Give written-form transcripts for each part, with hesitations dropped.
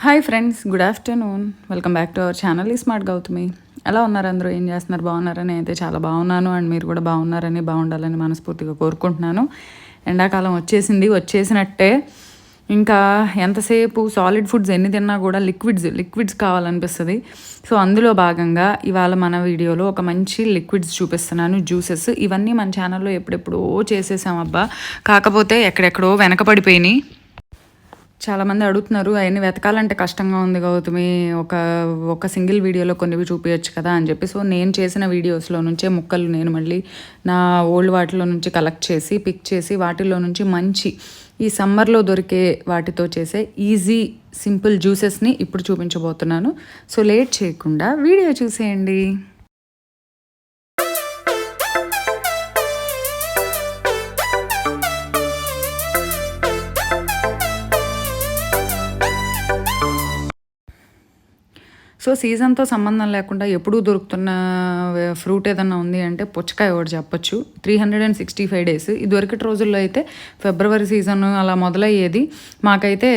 Hi friends, good afternoon. Welcome back to our channel ఈ smart Gautami. ఎలా ఉన్నారు అందరూ? ఏం చేస్తున్నారు? బాగున్నారని అయితే చాలా బాగున్నాను. అండ్ మీరు కూడా బాగున్నారని, బాగుండాలని మనస్ఫూర్తిగా కోరుకుంటున్నాను. ఎండాకాలం వచ్చేసినట్టే. ఇంకా ఎంతసేపు సాలిడ్ ఫుడ్స్ ఎన్ని తిన్నా కూడా లిక్విడ్స్ కావాలనిపిస్తుంది. సో అందులో భాగంగా ఇవాళ మన వీడియోలో ఒక మంచి లిక్విడ్స్ చూపిస్తున్నాను, జ్యూసెస్. ఇవన్నీ మన ఛానల్లో ఎప్పుడెప్పుడో చేసేసాం అబ్బా, కాకపోతే ఎక్కడెక్కడో వెనకపడిపోయినాయి. చాలామంది అడుగుతున్నారు, అవన్నీ వెతకాలంటే కష్టంగా ఉంది గౌతమి, ఒక సింగిల్ వీడియోలో కొన్ని చూపించచ్చు కదా అని చెప్పి. సో నేను చేసిన వీడియోస్లో నుంచే ముక్కలు నేను మళ్ళీ నా ఓల్డ్ వాటిలో నుంచి కలెక్ట్ చేసి పిక్ చేసి వాటిలో నుంచి మంచి ఈ సమ్మర్లో దొరికే వాటితో చేసే ఈజీ సింపుల్ జ్యూసెస్ని ఇప్పుడు చూపించబోతున్నాను. సో లేట్ చేయకుండా వీడియో చూసేయండి. సో సీజన్తో సంబంధం లేకుండా ఎప్పుడూ దొరుకుతున్న ఫ్రూట్ ఏదన్నా ఉంది అంటే పుచ్చకాయ ఒకటి చెప్పొచ్చు. 365 days. ఇదివరకటి రోజుల్లో అయితే ఫిబ్రవరి సీజన్ అలా మొదలయ్యేది. మాకైతే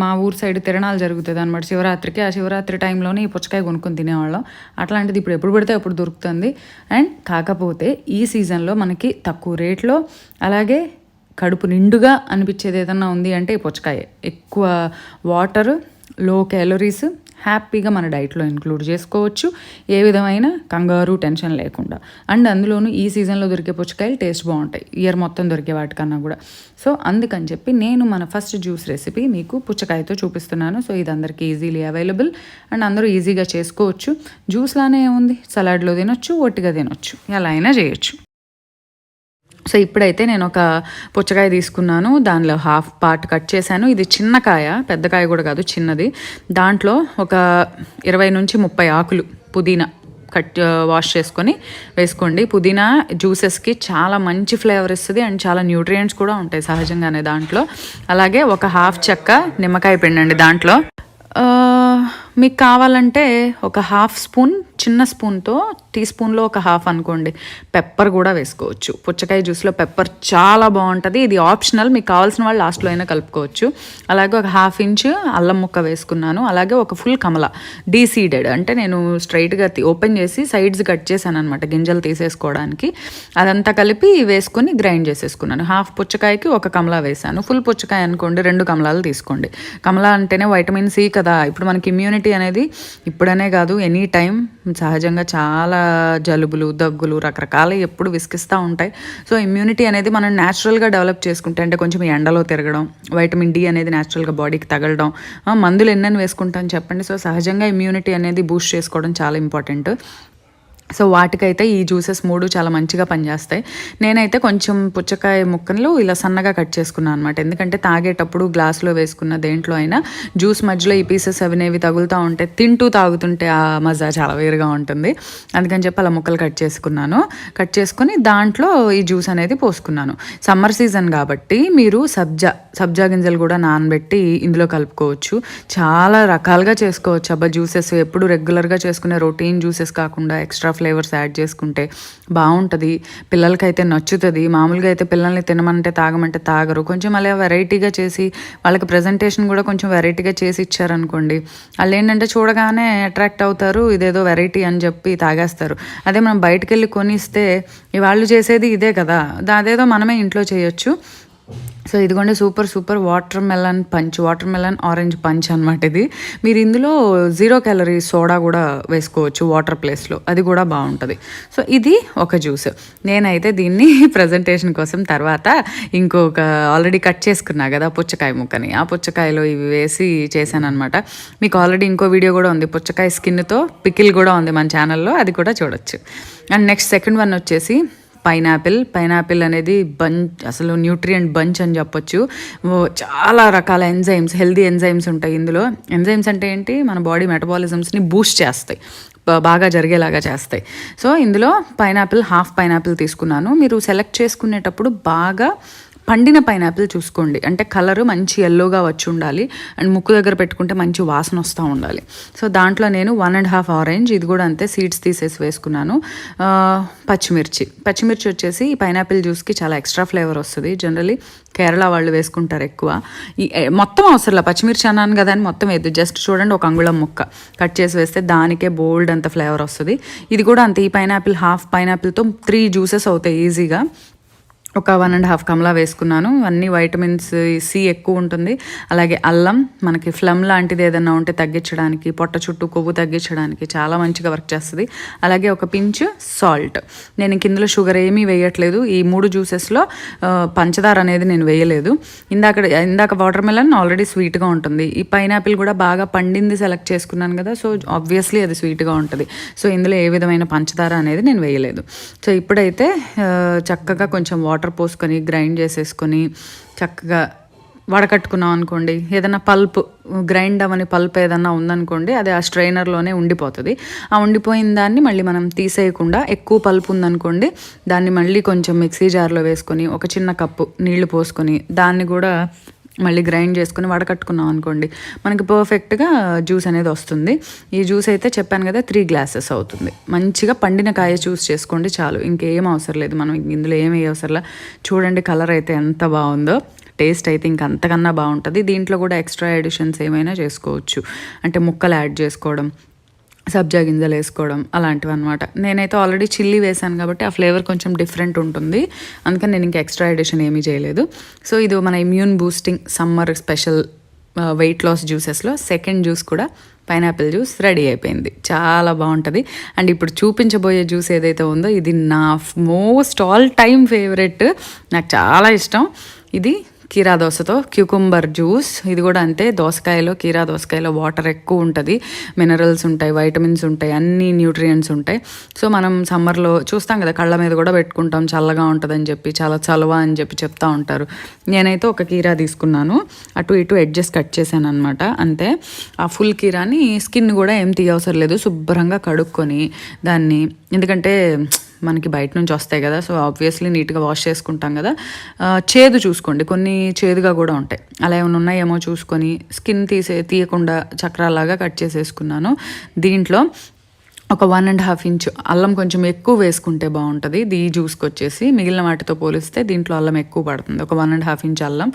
మా ఊరు సైడ్ తిరణాలు జరుగుతుంది అనమాట శివరాత్రికి. ఆ శివరాత్రి టైంలోనే ఈ పుచ్చకాయ కొనుక్కొని తినేవాళ్ళం. అట్లాంటిది ఇప్పుడు ఎప్పుడు పడితే అప్పుడు దొరుకుతుంది. అండ్ కాకపోతే ఈ సీజన్లో మనకి తక్కువ రేట్లో అలాగే కడుపు నిండుగా అనిపించేది ఏదన్నా ఉంది అంటే ఈ పుచ్చకాయ. ఎక్కువ వాటర్, లో క్యాలరీస్, హ్యాపీగా మన డైట్లో ఇంక్లూడ్ చేసుకోవచ్చు, ఏ విధమైన కంగారు టెన్షన్ లేకుండా. అండ్ అందులోనూ ఈ సీజన్లో దొరికే పుచ్చకాయలు టేస్ట్ బాగుంటాయి, ఇయర్ మొత్తం దొరికే వాటికన్నా కూడా. సో అందుకని చెప్పి నేను మన ఫస్ట్ జ్యూస్ రెసిపీ మీకు పుచ్చకాయతో చూపిస్తున్నాను. సో ఇది అందరికీ ఈజీలీ అవైలబుల్ అండ్ అందరూ ఈజీగా చేసుకోవచ్చు. జ్యూస్లానే ఏముంది, సలాడ్లో తినొచ్చు, ఒట్టిగా తినొచ్చు, ఎలా అయినా చేయొచ్చు. సో ఇప్పుడైతే నేను ఒక పుచ్చకాయ తీసుకున్నాను, దానిలో హాఫ్ పార్ట్ కట్ చేశాను. ఇది చిన్న కాయ, పెద్ద కాయ కూడా కాదు, చిన్నది. దాంట్లో ఒక 20 నుంచి 30 ఆకులు పుదీనా వాష్ చేసుకొని వేసుకోండి. పుదీనా జ్యూసెస్కి చాలా మంచి ఫ్లేవర్ ఇస్తుంది అండ్ చాలా న్యూట్రియంట్స్ కూడా ఉంటాయి సహజంగానే దాంట్లో. అలాగే ఒక హాఫ్ చెక్క నిమ్మకాయ పిండండి దాంట్లో. మీకు కావాలంటే ఒక హాఫ్ స్పూన్, చిన్న స్పూన్తో టీ స్పూన్లో ఒక హాఫ్ అనుకోండి, పెప్పర్ కూడా వేసుకోవచ్చు. పుచ్చకాయ జ్యూస్లో పెప్పర్ చాలా బాగుంటుంది. ఇది ఆప్షనల్, మీకు కావాల్సిన వాళ్ళు లాస్ట్లో అయినా కలుపుకోవచ్చు. అలాగే ఒక 1/2 inch అల్లం ముక్క వేసుకున్నాను. అలాగే ఒక ఫుల్ కమల డీసీడెడ్, అంటే నేను స్ట్రైట్గా ఓపెన్ చేసి సైడ్స్ కట్ చేశాను అనమాట, గింజలు తీసేసుకోవడానికి. అదంతా కలిపి వేసుకొని గ్రైండ్ చేసేసుకున్నాను. హాఫ్ పుచ్చకాయకి ఒక కమలా వేసాను. ఫుల్ పుచ్చకాయ అనుకోండి 2 కమలాలు తీసుకోండి. కమలా అంటేనే వైటమిన్ సి కదా. ఇప్పుడు మనకి ఇమ్యూనిటీ అనేది ఇప్పుడనే కాదు, ఎనీ టైం సహజంగా చాలా జలుబులు, దగ్గులు రకరకాల ఎప్పుడు విసిగిస్తూ ఉంటాయి. సో ఇమ్యూనిటీ అనేది మనం న్యాచురల్గా డెవలప్ చేసుకుంటే, అంటే కొంచెం ఎండలో తిరగడం, వైటమిన్ డి అనేది న్యాచురల్గా బాడీకి తగలడం, మందులు ఎన్నెన్ని వేసుకుంటాం చెప్పండి. సో సహజంగా ఇమ్యూనిటీ అనేది బూస్ట్ చేసుకోవడం చాలా ఇంపార్టెంట్. సో వాటికైతే ఈ జ్యూసెస్ 3 చాలా మంచిగా పనిచేస్తాయి. నేనైతే కొంచెం పుచ్చకాయ ముక్కలు ఇలా సన్నగా కట్ చేసుకున్నాను అనమాట. ఎందుకంటే తాగేటప్పుడు గ్లాసులో వేసుకున్న దేంట్లో అయినా జ్యూస్ మధ్యలో ఈ పీసెస్ అవినేవి తగులుతూ ఉంటాయి, తింటూ తాగుతుంటే ఆ మజా చాలా వేరుగా ఉంటుంది. అందుకని చెప్పి అలా ముక్కలు కట్ చేసుకున్నాను. కట్ చేసుకుని దాంట్లో ఈ జ్యూస్ అనేది పోసుకున్నాను. సమ్మర్ సీజన్ కాబట్టి మీరు సబ్జా గింజలు కూడా నానబెట్టి ఇందులో కలుపుకోవచ్చు. చాలా రకాలుగా చేసుకోవచ్చు అబ్బా జ్యూసెస్. ఎప్పుడు రెగ్యులర్గా చేసుకునే రొటీన్ జ్యూసెస్ కాకుండా ఎక్స్ట్రా ఫ్లేవర్స్ యాడ్ చేసుకుంటే బాగుంటుంది. పిల్లలకైతే నచ్చుతుంది. మామూలుగా అయితే పిల్లల్ని తినమంటే తాగమంటే తాగరు. కొంచెం అలా వెరైటీగా చేసి వాళ్ళకి ప్రజెంటేషన్ కూడా కొంచెం వెరైటీగా చేసి ఇచ్చారనుకోండి, వాళ్ళు ఏంటంటే చూడగానే అట్రాక్ట్ అవుతారు, ఇదేదో వెరైటీ అని చెప్పి తాగేస్తారు. అదే మనం బయటకు వెళ్ళి కొనిస్తే వాళ్ళు చేసేది ఇదే కదా, అదేదో మనమే ఇంట్లో చేయొచ్చు. సో ఇదిగోండి super water melon orange punch అనమాట ఇది. మీరు ఇందులో 0 calorie సోడా కూడా వేసుకోవచ్చు వాటర్ ప్లేస్లో, అది కూడా బాగుంటుంది. సో ఇది ఒక జ్యూస్. నేనైతే దీన్ని ప్రజెంటేషన్ కోసం తర్వాత ఇంకొక ఆల్రెడీ కట్ చేసుకున్నా కదా పుచ్చకాయ ముక్కని, ఆ పుచ్చకాయలో ఇవి వేసి చేశాను అనమాట. మీకు ఆల్రెడీ ఇంకో వీడియో కూడా ఉంది, పుచ్చకాయ స్కిన్తో పికిల్ కూడా ఉంది మన ఛానల్లో, అది కూడా చూడొచ్చు. అండ్ నెక్స్ట్ సెకండ్ వన్ వచ్చేసి పైనాపిల్ అనేది అసలు న్యూట్రియంట్ బంచ్ అని చెప్పొచ్చు. చాలా రకాల ఎంజైమ్స్, హెల్దీ ఎంజైమ్స్ ఉంటాయి ఇందులో. ఎంజైమ్స్ అంటే ఏంటి, మన బాడీ మెటబాలిజమ్స్ని బూస్ట్ చేస్తాయి, బాగా జరిగేలాగా చేస్తాయి. సో ఇందులో హాఫ్ పైనాపిల్ తీసుకున్నాను. మీరు సెలెక్ట్ చేసుకునేటప్పుడు బాగా పండిన పైనాపిల్ చూసుకోండి, అంటే కలరు మంచి ఎల్లోగా వచ్చి ఉండాలి అండ్ ముక్కు దగ్గర పెట్టుకుంటే మంచి వాసన వస్తూ ఉండాలి. సో దాంట్లో నేను 1.5 ఆరెంజ్, ఇది కూడా అంతే సీడ్స్ తీసేసి వేసుకున్నాను. పచ్చిమిర్చి వచ్చేసి ఈ పైనాపిల్ జ్యూస్కి చాలా ఎక్స్ట్రా ఫ్లేవర్ వస్తుంది. జనరలీ కేరళ వాళ్ళు వేసుకుంటారు ఎక్కువ. ఈ మొత్తం అవసరంలా, పచ్చిమిర్చి అన్నాను కదా అని మొత్తం వేద్దు, జస్ట్ చూడండి ఒక అంగుళం ముక్క కట్ చేసి వేస్తే దానికే బోల్డ్ అంత ఫ్లేవర్ వస్తుంది. ఇది కూడా అంతే, ఈ పైనాపిల్ హాఫ్ పైనాపిల్తో 3 జ్యూసెస్ అవుతాయి ఈజీగా. ఒక 1.5 కమలా వేసుకున్నాను. అన్ని వైటమిన్స్ సి ఎక్కువ ఉంటుంది. అలాగే అల్లం మనకి ఫ్లమ్ లాంటిది ఏదైనా ఉంటే తగ్గించడానికి, పొట్ట చుట్టూ కొవ్వు తగ్గించడానికి చాలా మంచిగా వర్క్ చేస్తుంది. అలాగే ఒక పించ్ సాల్ట్. నేను ఇందులో షుగర్ ఏమీ వేయట్లేదు. ఈ 3 జ్యూసెస్లో పంచదార అనేది నేను వేయలేదు. ఇందాక వాటర్ మెలన్ ఆల్రెడీ స్వీట్గా ఉంటుంది. ఈ పైనాపిల్ కూడా బాగా పండింది సెలెక్ట్ చేసుకున్నాను కదా, సో ఆబ్వియస్లీ అది స్వీట్గా ఉంటుంది. సో ఇందులో ఏ విధమైన పంచదార అనేది నేను వేయలేదు. సో ఇప్పుడైతే చక్కగా కొంచెం వాటర్ పోసుకొని గ్రైండ్ చేసేసుకొని చక్కగా వడకట్టుకున్నాం అనుకోండి. ఏదైనా పల్ప్ గ్రైండ్ అవ్వని పల్ప్ ఏదన్నా ఉందనుకోండి, అది ఆ స్ట్రైనర్లోనే ఉండిపోతుంది. ఆ ఉండిపోయిన దాన్ని మళ్ళీ మనం తీసేయకుండా, ఎక్కువ పల్ప్ ఉందనుకోండి దాన్ని మళ్ళీ కొంచెం మిక్సీ జార్లో వేసుకొని ఒక చిన్న కప్పు నీళ్లు పోసుకొని దాన్ని కూడా మళ్ళీ గ్రైండ్ చేసుకుని వడకట్టుకున్నాం అనుకోండి, మనకి పర్ఫెక్ట్గా జ్యూస్ అనేది వస్తుంది. ఈ జ్యూస్ అయితే చెప్పాను కదా 3 గ్లాసెస్ అవుతుంది. మంచిగా పండిన కాయ చూస్ చేసుకోండి చాలు, ఇంకేం అవసరం లేదు. మనం ఇందులో ఏమి అవసరం. చూడండి కలర్ అయితే ఎంత బాగుందో, టేస్ట్ అయితే ఇంక అంతకన్నా బాగుంటుంది. దీంట్లో కూడా ఎక్స్ట్రా ఎడిషన్స్ ఏమైనా చేసుకోవచ్చు, అంటే ముక్కలు యాడ్ చేసుకోవడం, సబ్జా గింజలు వేసుకోవడం అలాంటివి అనమాట. నేనైతే ఆల్రెడీ చిల్లీ వేసాను కాబట్టి ఆ ఫ్లేవర్ కొంచెం డిఫరెంట్ ఉంటుంది, అందుకని నేను ఇంకా ఎక్స్ట్రా ఎడిషన్ ఏమీ చేయలేదు. సో ఇది మన immune boosting summer special weight loss జ్యూసెస్లో సెకండ్ జ్యూస్ కూడా పైనాపిల్ జ్యూస్ రెడీ అయిపోయింది. చాలా బాగుంటుంది. అండ్ ఇప్పుడు చూపించబోయే జ్యూస్ ఏదైతే ఉందో ఇది నా మోస్ట్ ఆల్ టైమ్ ఫేవరెట్, నాకు చాలా ఇష్టం. ఇది కీరా దోసతో క్యూకుంబర్ జ్యూస్. ఇది కూడా అంతే, కీరా దోసకాయలో వాటర్ ఎక్కువ ఉంటుంది, మినరల్స్ ఉంటాయి, వైటమిన్స్ ఉంటాయి, అన్ని న్యూట్రియంట్స్ ఉంటాయి. సో మనం సమ్మర్లో చూస్తాం కదా, కళ్ళ మీద కూడా పెట్టుకుంటాం, చల్లగా ఉంటుందని చెప్పి, చాలా చలవ అని చెప్తా ఉంటారు. నేనైతే ఒక కీరా తీసుకున్నాను, అటు ఇటు ఎడ్జెస్ కట్ చేశాను అనమాట, అంతే. ఆ ఫుల్ కీరాని స్కిన్ కూడా ఏం తీయవసరం లేదు, శుభ్రంగా కడుక్కొని దాన్ని, ఎందుకంటే మనకి బయట నుంచి వస్తాయి కదా, సో ఆబ్వియస్లీ నీట్గా వాష్ చేసుకుంటాం కదా. చేదు చూసుకోండి, కొన్ని చేదుగా కూడా ఉంటాయి, అలా ఏమైనా ఉన్నాయేమో చూసుకొని స్కిన్ తీయకుండా చక్రాలాగా కట్ చేసేసుకున్నాను. దీంట్లో ఒక 1.5 ఇంచ్ అల్లం కొంచెం ఎక్కువ వేసుకుంటే బాగుంటుంది ఈ జ్యూస్కి వచ్చేసి. మిగిలిన వాటితో పోలిస్తే దీంట్లో అల్లం ఎక్కువ పడుతుంది. ఒక 1.5 ఇంచ్ అల్లం,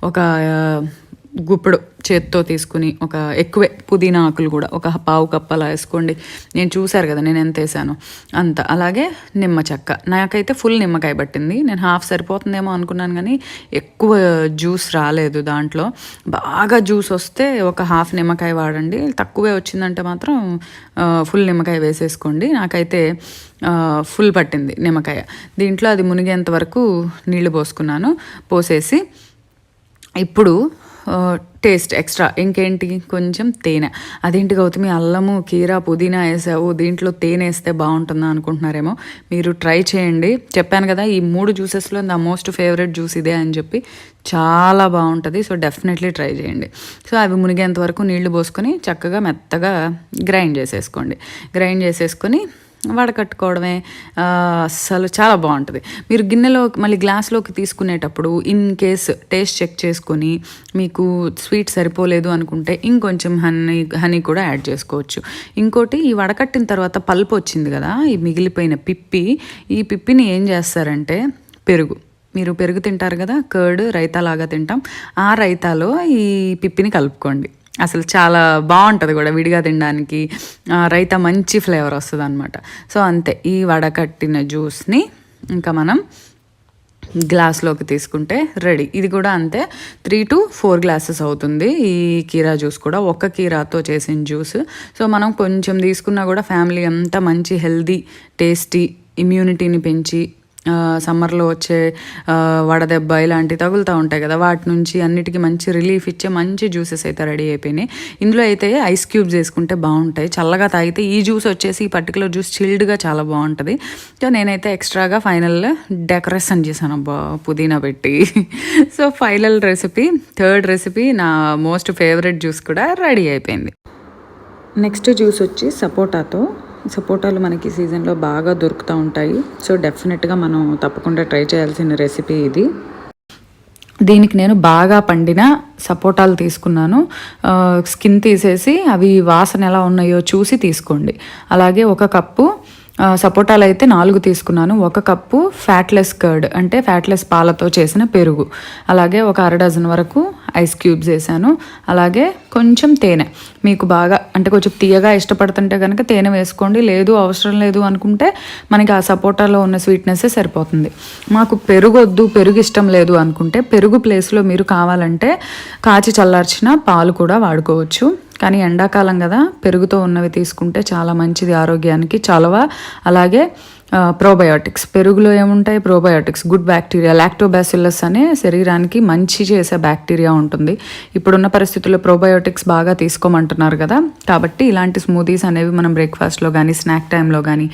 ఒక గుప్పుడు చేత్తో తీసుకుని, ఒక ఎక్కువే పుదీనా ఆకులు కూడా ఒక 1/2 కప్ అలా వేసుకోండి. నేను చూశారు కదా నేను ఎంత వేసాను అంత. అలాగే నిమ్మ చెక్క, నాకైతే ఫుల్ నిమ్మకాయ పట్టింది. నేను హాఫ్ సరిపోతుందేమో అనుకున్నాను కానీ ఎక్కువ జ్యూస్ రాలేదు దాంట్లో. బాగా జ్యూస్ వస్తే ఒక హాఫ్ నిమ్మకాయ వాడండి, తక్కువే వచ్చిందంటే మాత్రం ఫుల్ నిమ్మకాయ వేసేసుకోండి. నాకైతే ఫుల్ పట్టింది నిమ్మకాయ. దీంట్లో అది మునిగేంత వరకు నీళ్లు పోసేసి ఇప్పుడు టేస్ట్ ఎక్స్ట్రా ఇంకేంటి, కొంచెం తేనె. అదేంటి గౌతమి అల్లము కీరా పుదీనా వేసావు, దీంట్లో తేనె వేస్తే బాగుంటుందా అనుకుంటున్నారేమో, మీరు ట్రై చేయండి. చెప్పాను కదా ఈ 3 జ్యూసెస్లో నా మోస్ట్ ఫేవరెట్ జ్యూస్ ఇదే అని చెప్పి, చాలా బాగుంటుంది. సో డెఫినెట్లీ ట్రై చేయండి. సో అవి మునిగేంత వరకు నీళ్లు పోసుకొని చక్కగా మెత్తగా గ్రైండ్ చేసేసుకొని వడకట్టుకోవడమే. అస్సలు చాలా బాగుంటుంది. మీరు గిన్నెలో మళ్ళీ గ్లాస్లోకి తీసుకునేటప్పుడు ఇన్ కేస్ టేస్ట్ చెక్ చేసుకొని మీకు స్వీట్ సరిపోలేదు అనుకుంటే ఇంకొంచెం హనీ కూడా యాడ్ చేసుకోవచ్చు. ఇంకోటి, ఈ వడకట్టిన తర్వాత పల్ప్ వచ్చింది కదా, ఈ మిగిలిపోయిన ఈ పిప్పిని ఏం చేస్తారంటే, మీరు పెరుగు తింటారు కదా, కర్డ్ రైతా లాగా తింటాం, ఆ రైతాలో ఈ పిప్పిని కలుపుకోండి. అసలు చాలా బాగుంటుంది కూడా విడిగా తినడానికి, రైతా మంచి ఫ్లేవర్ వస్తుంది అనమాట. సో అంతే, ఈ వడకట్టిన జ్యూస్ని ఇంకా మనం గ్లాస్లోకి తీసుకుంటే రెడీ. ఇది కూడా అంతే, 3 to 4 గ్లాసెస్ అవుతుంది ఈ కీరా జ్యూస్ కూడా, ఒక్క కీరాతో చేసిన జ్యూస్. సో మనం కొంచెం తీసుకున్నా కూడా ఫ్యామిలీ అంతా మంచి హెల్దీ టేస్టీ ఇమ్యూనిటీని పెంచి, సమ్మర్లో వచ్చే వడదెబ్బ ఇలాంటివి తగులుతూ ఉంటాయి కదా, వాటి నుంచి అన్నిటికీ మంచి రిలీఫ్ ఇచ్చే మంచి జ్యూసెస్ అయితే రెడీ అయిపోయినాయి. ఇందులో అయితే ఐస్ క్యూబ్స్ వేసుకుంటే బాగుంటాయి, చల్లగా తాగితే. ఈ జ్యూస్ వచ్చేసి, ఈ పర్టికులర్ జ్యూస్ చిల్డ్గా చాలా బాగుంటుంది. సో నేనైతే ఎక్స్ట్రాగా ఫైనల్ డెకరేషన్ చేశాను అబ్బా పుదీనా పెట్టి. So final recipe, third recipe, నా మోస్ట్ ఫేవరెట్ జ్యూస్ కూడా రెడీ అయిపోయింది. నెక్స్ట్ జ్యూస్ వచ్చి సపోటాలు మనకి సీజన్లో బాగా దొరుకుతూ ఉంటాయి. సో డెఫినెట్గా మనం తప్పకుండా ట్రై చేయాల్సిన రెసిపీ ఇది. దీనికి నేను బాగా పండిన సపోటాలు తీసుకున్నాను. స్కిన్ తీసేసి అవి వాసన ఎలా ఉన్నాయో చూసి తీసుకోండి. అలాగే 1 కప్పు సపోటాలు అయితే 4 తీసుకున్నాను. 1 కప్పు ఫ్యాట్లెస్ కర్డ్ అంటే ఫ్యాట్లెస్ పాలతో చేసిన పెరుగు, అలాగే ఒక 1/2 డజన్ వరకు ఐస్ క్యూబ్స్ వేసాను. అలాగే కొంచెం తేనె, మీకు బాగా అంటే కొంచెం తీయగా ఇష్టపడుతుంటే కనుక తేనె వేసుకోండి, లేదు అవసరం లేదు అనుకుంటే మనకి ఆ సపోటాలో ఉన్న స్వీట్నెస్సే సరిపోతుంది. మాకు పెరుగు వద్దు, పెరుగు ఇష్టం లేదు అనుకుంటే పెరుగు ప్లేస్లో మీరు కావాలంటే కాచి చల్లార్చిన పాలు కూడా వాడుకోవచ్చు. కానీ ఎండాకాలం కదా, పెరుగుతో ఉన్నవి తీసుకుంటే చాలా మంచిది ఆరోగ్యానికి. చలవ, అలాగే ప్రోబయోటిక్స్, పెరుగులో ఏముంటాయి? ప్రోబయోటిక్స్, గుడ్ బ్యాక్టీరియా, లాక్టోబాసిల్లస్ అనే శరీరానికి మంచి చేసే బ్యాక్టీరియా ఉంటుంది. ఇప్పుడున్న పరిస్థితుల్లో ప్రోబయోటిక్స్ బాగా తీసుకోమంటున్నారు కదా, కాబట్టి ఇలాంటి స్మూదీస్ అనేవి మనం బ్రేక్ఫాస్ట్లో కానీ, స్నాక్ టైంలో కానీ,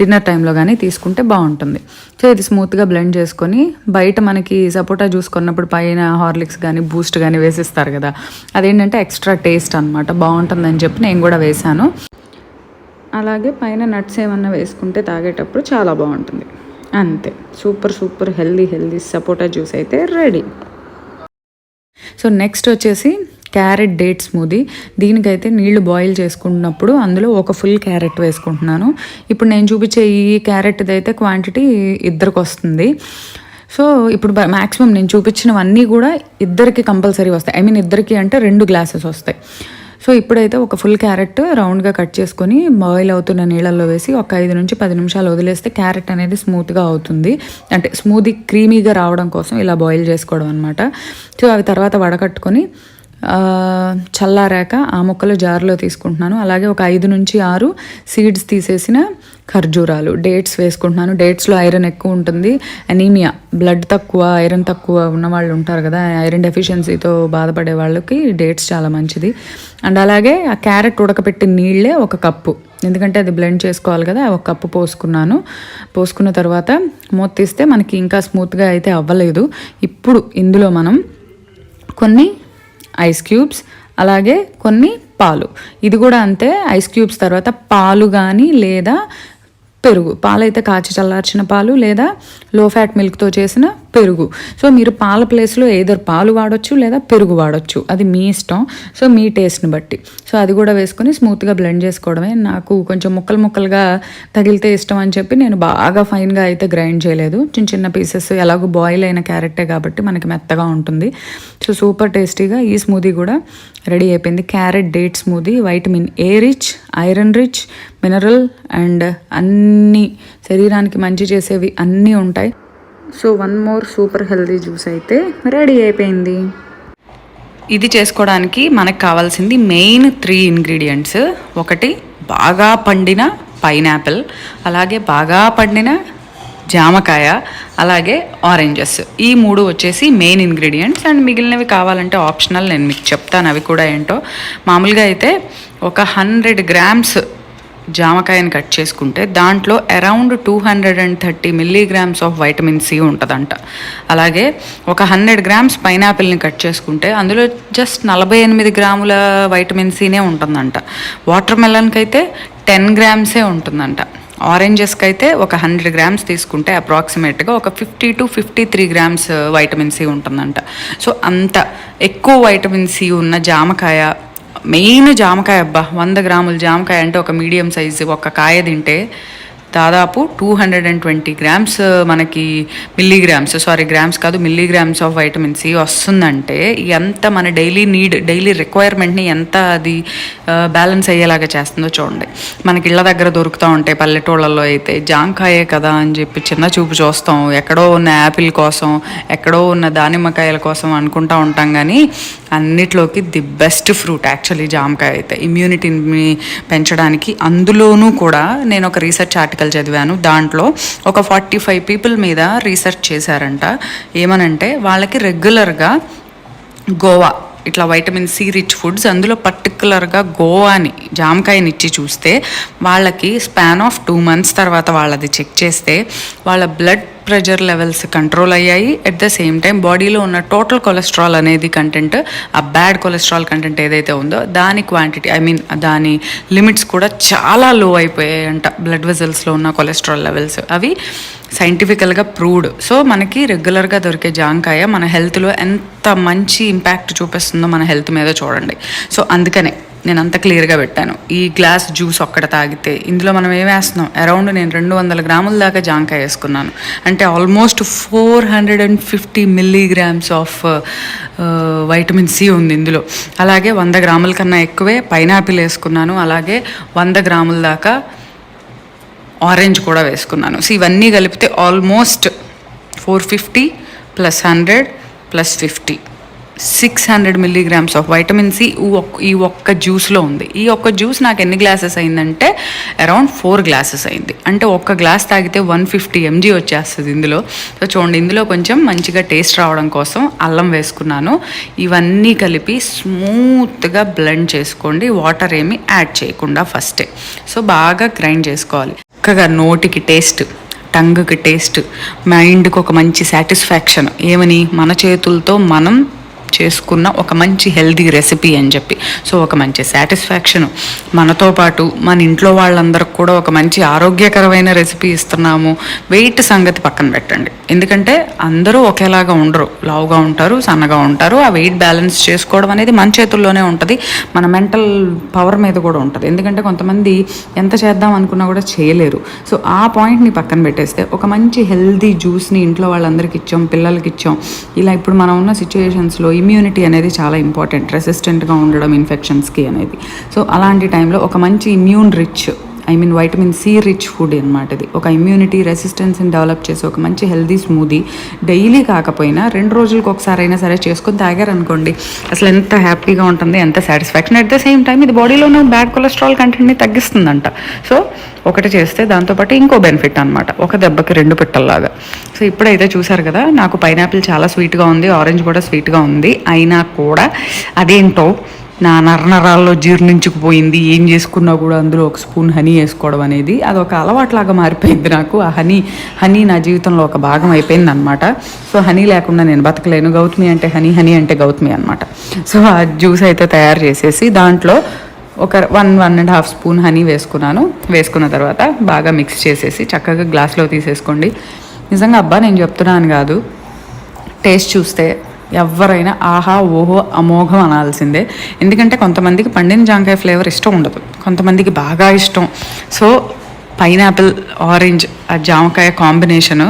డిన్నర్ టైంలో కానీ తీసుకుంటే బాగుంటుంది. సో ఇది స్మూత్గా బ్లెండ్ చేసుకొని, బయట మనకి సపోటా జ్యూస్ కొన్నప్పుడు పైన హార్లిక్స్ కానీ బూస్ట్ కానీ వేసిస్తారు కదా, అదేంటంటే ఎక్స్ట్రా టేస్ట్ అనమాట, బాగుంటుందని చెప్పి నేను కూడా వేశాను. అలాగే పైన నట్స్ ఏమన్నా వేసుకుంటే తాగేటప్పుడు చాలా బాగుంటుంది. అంతే, సూపర్ హెల్దీ సపోటా జ్యూస్ అయితే రెడీ. సో నెక్స్ట్ వచ్చేసి క్యారెట్ డేట్ స్మూదీ. దీనికైతే నీళ్లు బాయిల్ చేసుకున్నప్పుడు అందులో ఒక ఫుల్ క్యారెట్ వేసుకుంటున్నాను. ఇప్పుడు నేను చూపించే ఈ క్యారెట్ది అయితే క్వాంటిటీ 2కి వస్తుంది. సో ఇప్పుడు మ్యాక్సిమం నేను చూపించినవన్నీ కూడా 2కి కంపల్సరీ వస్తాయి. 2కి అంటే 2 గ్లాసెస్ వస్తాయి. సో ఇప్పుడైతే ఒక ఫుల్ క్యారెట్ రౌండ్గా కట్ చేసుకొని బాయిల్ అవుతున్న నీళ్ళల్లో వేసి ఒక 5 నుంచి 10 నిమిషాలు వదిలేస్తే క్యారెట్ అనేది స్మూత్గా అవుతుంది. అంటే స్మూదీ క్రీమీగా రావడం కోసం ఇలా బాయిల్ చేసుకోవడం అనమాట. సో అవి తర్వాత వడకట్టుకొని చల్లారాక ఆ ముక్కలు జార్లో తీసుకుంటున్నాను. అలాగే ఒక 5 నుంచి 6 సీడ్స్ తీసేసిన ఖర్జూరాలు, డేట్స్ వేసుకుంటున్నాను. డేట్స్లో ఐరన్ ఎక్కువ ఉంటుంది. అనీమియా, బ్లడ్ తక్కువ, ఐరన్ తక్కువ ఉన్న వాళ్ళు ఉంటారు కదా, ఐరన్ డెఫిషియన్సీతో బాధపడే వాళ్ళకి డేట్స్ చాలా మంచిది. అండ్ అలాగే ఆ క్యారెట్ ఉడకపెట్టిన నీళ్ళే 1 కప్పు, ఎందుకంటే అది బ్లెండ్ చేసుకోవాలి కదా, 1 కప్పు పోసుకున్నాను. పోసుకున్న తర్వాత మూత తీస్తే మనకి ఇంకా స్మూత్గా అయితే అవ్వలేదు. ఇప్పుడు ఇందులో మనం కొన్ని ఐస్ క్యూబ్స్, అలాగే కొన్ని పాలు, ఇది కూడా అంతే. ఐస్ క్యూబ్స్ తర్వాత పాలు కానీ లేదా పెరుగు, పాలైతే కాచి చల్లార్చిన పాలు లేదా లో ఫ్యాట్ మిల్క్తో చేసిన పెరుగు. సో మీరు పాల ప్లేస్లో ఏదర్ పాలు వాడొచ్చు లేదా పెరుగు వాడొచ్చు, అది మీ ఇష్టం. సో మీ టేస్ట్ని బట్టి. సో అది కూడా వేసుకొని స్మూత్గా బ్లెండ్ చేసుకోవడమే. నాకు కొంచెం ముక్కలుగా తగిలితే ఇష్టం అని చెప్పి నేను బాగా ఫైన్గా అయితే గ్రైండ్ చేయలేదు, చిన్న పీసెస్. ఎలాగో బాయిల్ అయిన క్యారెట్టే కాబట్టి మనకి మెత్తగా ఉంటుంది. సో సూపర్ టేస్టీగా ఈ స్మూదీ కూడా రెడీ అయిపోయింది. Carrot date smoothie, vitamin A rich, iron rich, mineral and అన్నీ శరీరానికి మంచి చేసేవి అన్నీ ఉంటాయి. So 1 more super healthy juice అయితే రెడీ అయిపోయింది. ఇది చేసుకోవడానికి మనకు కావాల్సింది మెయిన్ 3 ఇంగ్రీడియంట్స్. ఒకటి బాగా పండిన పైనాపిల్, అలాగే బాగా పండిన జామకాయ, అలాగే ఆరెంజెస్. ఈ 3 వచ్చేసి మెయిన్ ఇంగ్రీడియంట్స్. అండ్ మిగిలినవి కావాలంటే ఆప్షనల్, నేను మీకు చెప్తాను అవి కూడా ఏంటో. మామూలుగా అయితే ఒక 100 గ్రామ్స్ జామకాయని కట్ చేసుకుంటే దాంట్లో around 230 milligrams of vitamin C ఉంటుందంట. అలాగే ఒక 100 గ్రామ్స్ పైనాపిల్ని కట్ చేసుకుంటే అందులో జస్ట్ 48 గ్రాముల వైటమిన్ సినే ఉంటుందంట. వాటర్ మెలన్కి అయితే 10 గ్రామ్సే ఉంటుందంట. ఆరెంజెస్కి అయితే ఒక 100 గ్రామ్స్ తీసుకుంటే అప్రాక్సిమేట్గా ఒక 50 to 53 గ్రామ్స్ వైటమిన్ సి ఉంటుందంట. సో అంత ఎక్కువ వైటమిన్ సి ఉన్న జామకాయ, మెయిన్ జామకాయ, 100 గ్రాముల జామకాయ అంటే ఒక మీడియం సైజు ఒక కాయ తింటే దాదాపు 220 గ్రామ్స్ మనకి గ్రామ్స్ కాదు మిల్లీగ్రామ్స్ ఆఫ్ వైటమిన్ సి వస్తుందంటే ఎంత మన డైలీ రిక్వైర్మెంట్ని ఎంత అది బ్యాలెన్స్ అయ్యేలాగా చేస్తుందో చూడండి. మనకి ఇళ్ళ దగ్గర దొరుకుతూ ఉంటాయి పల్లెటూళ్ళల్లో అయితే, జాంకాయే కదా అని చెప్పి చిన్న చూపు చూస్తాం, ఎక్కడో ఉన్న యాపిల్ కోసం, ఎక్కడో ఉన్న దానిమ్మకాయల కోసం అనుకుంటూ ఉంటాం. కానీ అన్నిట్లోకి ది బెస్ట్ ఫ్రూట్ యాక్చువల్లీ జామకాయ అయితే, ఇమ్యూనిటీని పెంచడానికి. అందులోనూ కూడా నేను ఒక రీసెర్చ్ ఆర్టికల్ చదివాను, దాంట్లో ఒక 45 పీపుల్ మీద రీసెర్చ్ చేశారంట. ఏమనంటే వాళ్ళకి రెగ్యులర్గా గోవా ఇట్లా వైటమిన్ సి రిచ్ ఫుడ్స్, అందులో పర్టికులర్గా గోవాని జామకాయని ఇచ్చి చూస్తే వాళ్ళకి స్పాన్ ఆఫ్ 2 months తర్వాత వాళ్ళది చెక్ చేస్తే వాళ్ళ బ్లడ్ ప్రెషర్ లెవెల్స్ కంట్రోల్ అయ్యాయి. అట్ ద సేమ్ టైం బాడీలో ఉన్న టోటల్ కొలెస్ట్రాల్ అనేది కంటెంట్, ఆ బ్యాడ్ కొలెస్ట్రాల్ కంటెంట్ ఏదైతే ఉందో దాని క్వాంటిటీ, ఐ మీన్ దాని లిమిట్స్ కూడా చాలా లో అయిపోయాయి అంట. బ్లడ్ వెజల్స్లో ఉన్న కొలెస్ట్రాల్ లెవెల్స్ అవి సైంటిఫికల్గా ప్రూవ్డ్. సో మనకి రెగ్యులర్గా దొరికే జాంకాయ మన హెల్త్లో ఎంత మంచి ఇంపాక్ట్ చూపిస్తుందో మన హెల్త్ మీద చూడండి. సో అందుకనే నేను అంత క్లియర్గా పెట్టాను. ఈ గ్లాస్ జ్యూస్ ఒక్కడ తాగితే ఇందులో మనం ఏం వేస్తున్నాం, అరౌండ్ నేను 200 గ్రాముల దాకా జాంకాయ వేసుకున్నాను. అంటే almost 450 milligrams of vitamin C ఉంది ఇందులో. అలాగే 100 గ్రాముల కన్నా ఎక్కువే పైనాపిల్ వేసుకున్నాను. అలాగే 100 గ్రాముల దాకా ఆరెంజ్ కూడా వేసుకున్నాను. సో ఇవన్నీ కలిపితే almost 450 + 100 + 50 600 milligrams of vitamin C ఈ ఒక్క జ్యూస్లో ఉంది. ఈ ఒక్క జ్యూస్ నాకు ఎన్ని గ్లాసెస్ అయిందంటే అరౌండ్ 4 గ్లాసెస్ అయింది. అంటే ఒక్క గ్లాస్ తాగితే 150 mg వచ్చేస్తుంది ఇందులో. సో చూడండి, ఇందులో కొంచెం మంచిగా టేస్ట్ రావడం కోసం అల్లం వేసుకున్నాను. ఇవన్నీ కలిపి స్మూత్గా బ్లెండ్ చేసుకోండి, వాటర్ ఏమి యాడ్ చేయకుండా ఫస్టే. సో బాగా గ్రైండ్ చేసుకోవాలి. చక్కగా నోటికి టేస్ట్, టంగ్కి టేస్ట్, మైండ్కి ఒక మంచి సాటిస్ఫాక్షన్. ఏమని, మన చేతులతో మనం చేసుకున్న ఒక మంచి హెల్దీ రెసిపీ అని చెప్పి. సో ఒక మంచి సాటిస్ఫాక్షను, మనతో పాటు మన ఇంట్లో వాళ్ళందరికి కూడా ఒక మంచి ఆరోగ్యకరమైన రెసిపీ ఇస్తున్నాము. వెయిట్ సంగతి పక్కన పెట్టండి, ఎందుకంటే అందరూ ఒకేలాగా ఉండరు. లావుగా ఉంటారు, సన్నగా ఉంటారు. ఆ వెయిట్ బ్యాలెన్స్ చేసుకోవడం అనేది మన చేతుల్లోనే ఉంటుంది. మన మెంటల్ పవర్ మీద కూడా ఉంటుంది. ఎందుకంటే కొంతమంది ఎంత చేద్దాం అనుకున్నా కూడా చేయలేరు. సో ఆ పాయింట్ని పక్కన పెట్టేస్తే ఒక మంచి హెల్దీ జ్యూస్ని ఇంట్లో వాళ్ళందరికీ ఇచ్చాం, పిల్లలకి ఇచ్చాం. ఇలా ఇప్పుడు మనం ఉన్న సిచ్యువేషన్స్లో ఇమ్యూనిటీ అనేది చాలా ఇంపార్టెంట్, రెసిస్టెంట్గా ఉండడం ఇన్ఫెక్షన్స్కి అనేది. సో అలాంటి టైంలో ఒక మంచి immune rich, I mean vitamin C rich food అనమాట ఇది. ఒక ఇమ్యూనిటీ రెసిస్టెన్స్ని డెవలప్ చేసి ఒక మంచి హెల్దీ స్మూదీ డైలీ కాకపోయినా 2 రోజులకు ఒకసారి అయినా సరే చేసుకొని తాగారనుకోండి, అసలు ఎంత హ్యాపీగా ఉంటుంది, ఎంత satisfaction. At the same time ఇది బాడీలో ఉన్న బ్యాడ్ కొలెస్ట్రాల్ కంటెంట్ని తగ్గిస్తుందంట. సో ఒకటి చేస్తే దాంతోపాటు ఇంకో బెనిఫిట్ అనమాట, ఒక దెబ్బకి 2 పిట్టల్లాగా. సో ఇప్పుడైతే చూసారు కదా, నాకు పైనాపిల్ చాలా స్వీట్గా ఉంది, ఆరెంజ్ కూడా స్వీట్గా ఉంది. అయినా కూడా అదేంటో నా నరనరాల్లో జీర్ణించుకుపోయింది. ఏం చేసుకున్నా కూడా అందులో ఒక స్పూన్ హనీ వేసుకోవడం అనేది అదొక అలవాట్లాగా మారిపోయింది నాకు. ఆ హనీ నా జీవితంలో ఒక భాగం అయిపోయింది అనమాట. సో హనీ లేకుండా నేను బతకలేను. గౌతమి అంటే హనీ, హనీ అంటే గౌతమి అనమాట. సో ఆ జ్యూస్ అయితే తయారు చేసేసి దాంట్లో ఒక 1.5 స్పూన్ హనీ వేసుకున్నాను. వేసుకున్న తర్వాత బాగా మిక్స్ చేసేసి చక్కగా గ్లాస్లో తీసేసుకోండి. నిజంగా అబ్బా నేను చెప్తున్నాను కాదు, టేస్ట్ చూస్తే ఎవరైనా ఆహా ఓహో అమోఘం అనాల్సిందే. ఎందుకంటే కొంతమందికి పండిన జాంకాయ ఫ్లేవర్ ఇష్టం ఉండదు, కొంతమందికి బాగా ఇష్టం. సో పైనాపిల్, ఆరెంజ్, ఆ జామకాయ కాంబినేషను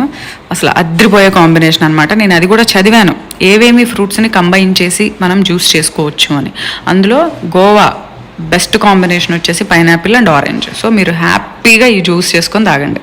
అసలు అద్రిపోయే కాంబినేషన్ అనమాట. నేను అది కూడా చదివాను, ఏవేమి ఫ్రూట్స్ని కంబైన్ చేసి మనం జ్యూస్ చేసుకోవచ్చు అని. అందులో గోవా బెస్ట్ కాంబినేషన్ వచ్చేసి పైనాపిల్ అండ్ ఆరెంజ్. సో మీరు హ్యాపీగా ఈ జ్యూస్ చేసుకొని తాగండి.